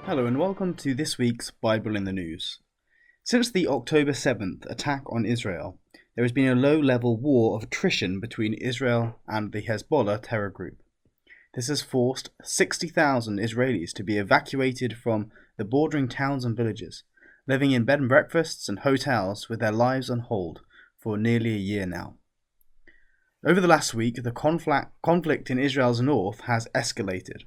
Hello and welcome to this week's Bible in the News. Since the October 7th attack on Israel, there has been a low-level war of attrition between Israel and the Hezbollah terror group. This has forced 60,000 Israelis to be evacuated from the bordering towns and villages, living in bed and breakfasts and hotels with their lives on hold for nearly a year now. Over the last week, the conflict in Israel's north has escalated.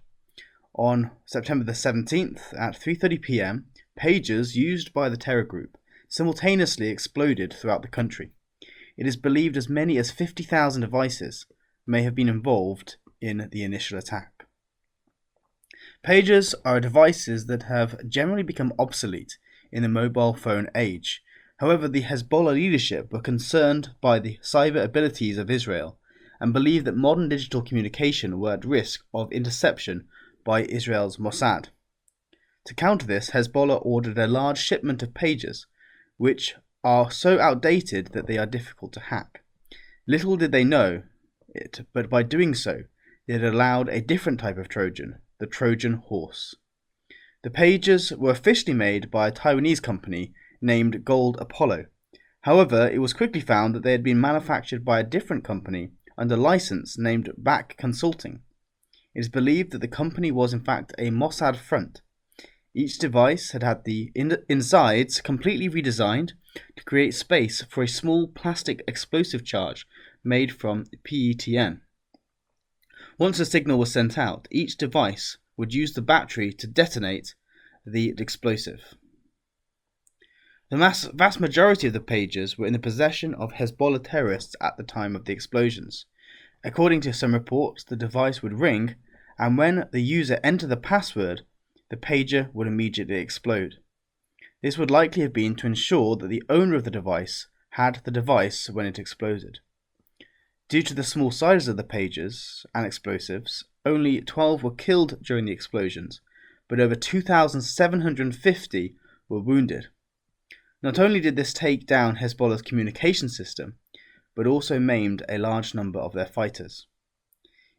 On September the 17th at 3:30 p.m, pagers used by the terror group simultaneously exploded throughout the country. It is believed as many as 50,000 devices may have been involved in the initial attack. Pagers are devices that have generally become obsolete in the mobile phone age. However, the Hezbollah leadership were concerned by the cyber abilities of Israel and believed that modern digital communication were at risk of interception by Israel's Mossad. To counter this, Hezbollah ordered a large shipment of pagers, which are so outdated that they are difficult to hack. Little did they know it, but by doing so, they had allowed a different type of Trojan, the Trojan Horse. The pagers were officially made by a Taiwanese company named Gold Apollo. However, it was quickly found that they had been manufactured by a different company under license named Back Consulting. It is believed that the company was in fact a Mossad front. Each device had the insides completely redesigned to create space for a small plastic explosive charge made from PETN. Once a signal was sent out, each device would use the battery to detonate the explosive. The vast majority of the pagers were in the possession of Hezbollah terrorists at the time of the explosions. According to some reports, the device would ring, and when the user entered the password, the pager would immediately explode. This would likely have been to ensure that the owner of the device had the device when it exploded. Due to the small size of the pagers and explosives, only 12 were killed during the explosions, but over 2,750 were wounded. Not only did this take down Hezbollah's communication system, but also maimed a large number of their fighters.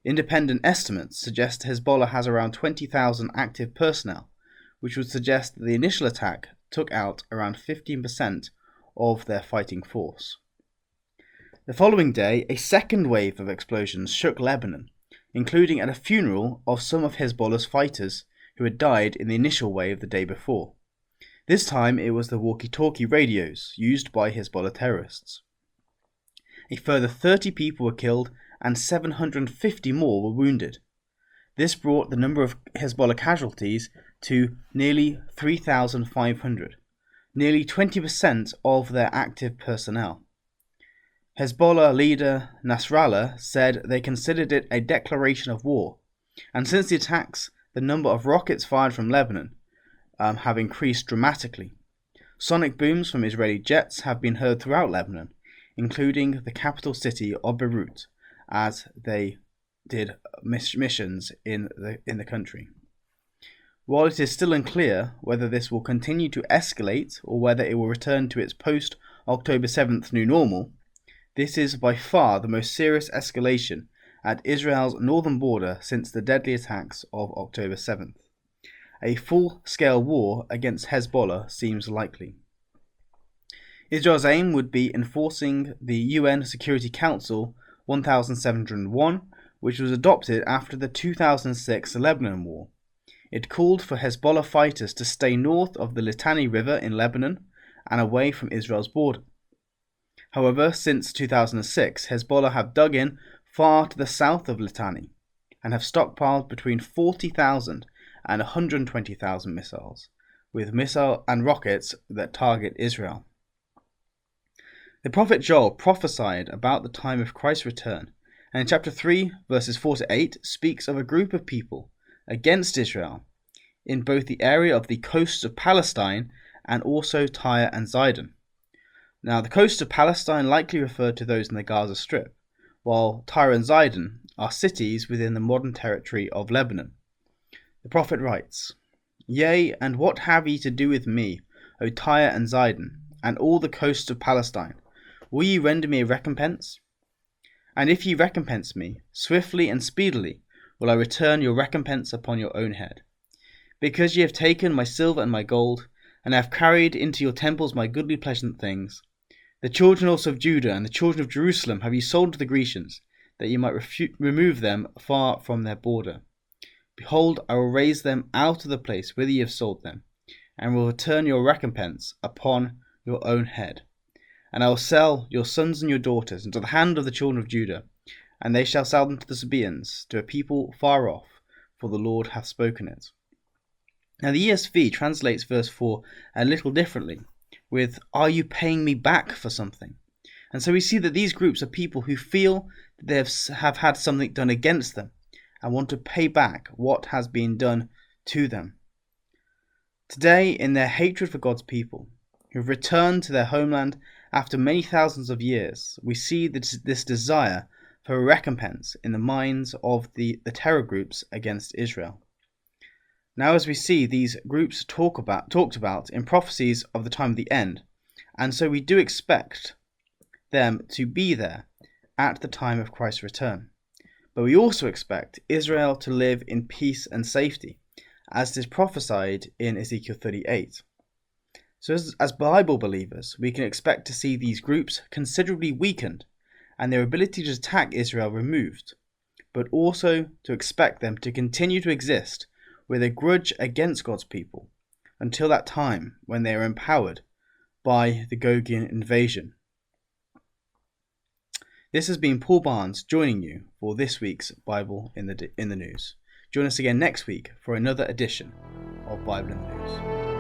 Independent estimates suggest Hezbollah has around 20,000 active personnel, which would suggest that the initial attack took out around 15% of their fighting force. The following day, a second wave of explosions shook Lebanon, including at a funeral of some of Hezbollah's fighters who had died in the initial wave the day before. This time it was the walkie-talkie radios used by Hezbollah terrorists. A further 30 people were killed and 750 more were wounded. This brought the number of Hezbollah casualties to nearly 3,500, nearly 20% of their active personnel. Hezbollah leader Nasrallah said they considered it a declaration of war, and since the attacks, the number of rockets fired from Lebanon have increased dramatically. Sonic booms from Israeli jets have been heard throughout Lebanon, including the capital city of Beirut, as they did missions in the country. While it is still unclear whether this will continue to escalate or whether it will return to its post-October 7th new normal, this is by far the most serious escalation at Israel's northern border since the deadly attacks of October 7th. A full-scale war against Hezbollah seems likely. Israel's aim would be enforcing the UN Security Council 1701, which was adopted after the 2006 Lebanon War. It called for Hezbollah fighters to stay north of the Litani River in Lebanon and away from Israel's border. However, since 2006, Hezbollah have dug in far to the south of Litani and have stockpiled between 40,000 and 120,000 missiles, with missile and rockets that target Israel. The prophet Joel prophesied about the time of Christ's return, and in chapter 3, verses 4 to 8, speaks of a group of people against Israel in both the area of the coasts of Palestine and also Tyre and Zidon. Now, the coasts of Palestine likely refer to those in the Gaza Strip, while Tyre and Zidon are cities within the modern territory of Lebanon. The prophet writes, "Yea, and what have ye to do with me, O Tyre and Zidon, and all the coasts of Palestine? Will ye render me a recompense? And if ye recompense me, swiftly and speedily will I return your recompense upon your own head. Because ye have taken my silver and my gold, and have carried into your temples my goodly pleasant things. The children also of Judah and the children of Jerusalem have ye sold to the Grecians, that ye might remove them far from their border. Behold, I will raise them out of the place whither ye have sold them, and will return your recompense upon your own head. And I will sell your sons and your daughters into the hand of the children of Judah, and they shall sell them to the Sabaeans, to a people far off, for the Lord hath spoken it. Now the ESV translates verse 4 a little differently, with, are you paying me back for something? And so we see that these groups are people who feel that they have had something done against them, and want to pay back what has been done to them. Today, in their hatred for God's people, who have returned to their homeland after many thousands of years, we see this desire for a recompense in the minds of the terror groups against Israel. Now, as we see, these groups talked about in prophecies of the time of the end, and so we do expect them to be there at the time of Christ's return. But we also expect Israel to live in peace and safety, as it is prophesied in Ezekiel 38. So as Bible believers, we can expect to see these groups considerably weakened and their ability to attack Israel removed, but also to expect them to continue to exist with a grudge against God's people until that time when they are empowered by the Gogian invasion. This has been Paul Barnes joining you for this week's Bible in the News. Join us again next week for another edition of Bible in the News.